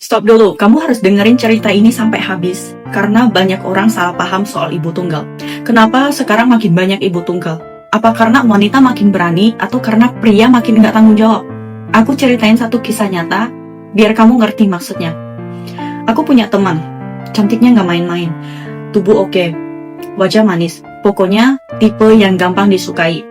Stop dulu, kamu harus dengerin cerita ini sampai habis. Karena banyak orang salah paham soal ibu tunggal. Kenapa sekarang makin banyak ibu tunggal? Apa karena wanita makin berani atau karena pria makin nggak tanggung jawab? Aku ceritain satu kisah nyata, biar kamu ngerti maksudnya. Aku punya teman, cantiknya nggak main-main. Tubuh oke, wajah manis. Pokoknya tipe yang gampang disukai.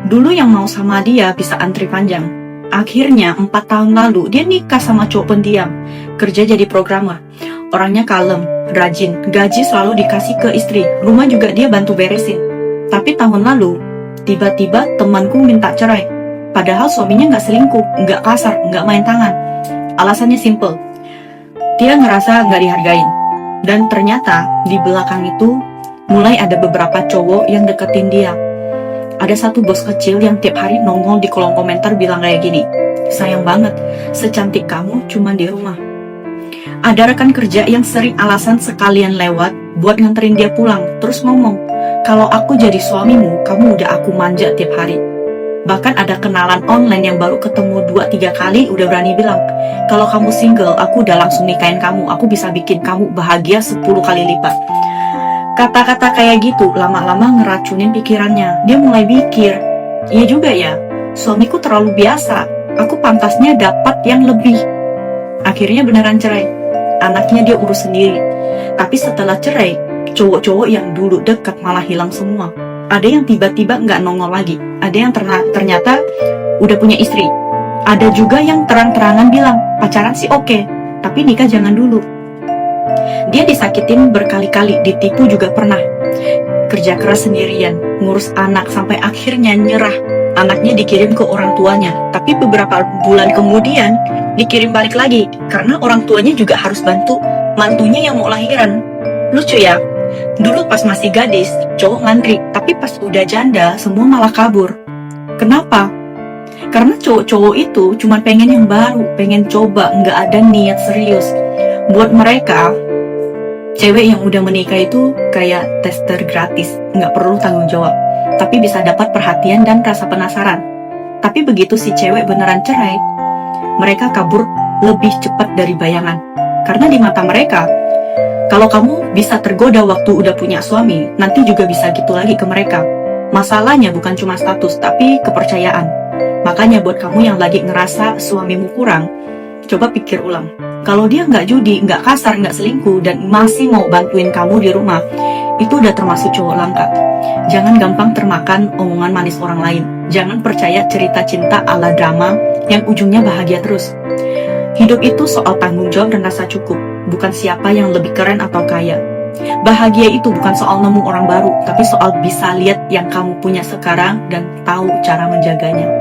Dulu yang mau sama dia bisa antri panjang. Akhirnya 4 tahun lalu dia nikah sama cowok pendiam, kerja jadi programmer. Orangnya kalem, rajin, gaji selalu dikasih ke istri, rumah juga dia bantu beresin. Tapi tahun lalu, tiba-tiba temanku minta cerai. Padahal suaminya nggak selingkuh, nggak kasar, nggak main tangan. Alasannya simple, dia ngerasa nggak dihargain. Dan ternyata di belakang itu mulai ada beberapa cowok yang deketin dia. Ada satu bos kecil yang tiap hari nongol di kolom komentar bilang kayak gini, sayang banget, secantik kamu cuma di rumah. Ada rekan kerja yang sering alasan sekalian lewat buat nganterin dia pulang, terus ngomong, kalau aku jadi suamimu, kamu udah aku manja tiap hari. Bahkan ada kenalan online yang baru ketemu 2-3 kali udah berani bilang, kalau kamu single, aku udah langsung nikahin kamu, aku bisa bikin kamu bahagia 10 kali lipat. Kata-kata kayak gitu lama-lama ngeracunin pikirannya. Dia mulai mikir, iya juga ya, suamiku terlalu biasa, aku pantasnya dapat yang lebih. Akhirnya beneran cerai. Anaknya dia urus sendiri. Tapi setelah cerai, cowok-cowok yang dulu dekat malah hilang semua. Ada yang tiba-tiba nggak nongol lagi. Ada yang ternyata udah punya istri. Ada juga yang terang-terangan bilang, pacaran sih oke, tapi nikah jangan dulu. Dia disakitin berkali-kali, ditipu juga pernah. Kerja keras sendirian, ngurus anak sampai akhirnya nyerah. Anaknya dikirim ke orang tuanya, tapi beberapa bulan kemudian dikirim balik lagi karena orang tuanya juga harus bantu mantunya yang mau lahiran. Lucu ya, dulu pas masih gadis, cowok ngantri, tapi pas udah janda, semua malah kabur. Kenapa? Karena cowok-cowok itu cuma pengen yang baru, pengen coba, nggak ada niat serius. Buat mereka, cewek yang udah menikah itu kayak tester gratis, nggak perlu tanggung jawab, tapi bisa dapat perhatian dan rasa penasaran. Tapi begitu si cewek beneran cerai, mereka kabur lebih cepat dari bayangan. Karena di mata mereka, kalau kamu bisa tergoda waktu udah punya suami, nanti juga bisa gitu lagi ke mereka. Masalahnya bukan cuma status, tapi kepercayaan. Makanya buat kamu yang lagi ngerasa suamimu kurang, coba pikir ulang. Kalau dia nggak judi, nggak kasar, nggak selingkuh, dan masih mau bantuin kamu di rumah, itu udah termasuk cowok langka. Jangan gampang termakan omongan manis orang lain. Jangan percaya cerita cinta ala drama yang ujungnya bahagia terus. Hidup itu soal tanggung jawab dan rasa cukup, bukan siapa yang lebih keren atau kaya. Bahagia itu bukan soal nemu orang baru, tapi soal bisa lihat yang kamu punya sekarang dan tahu cara menjaganya.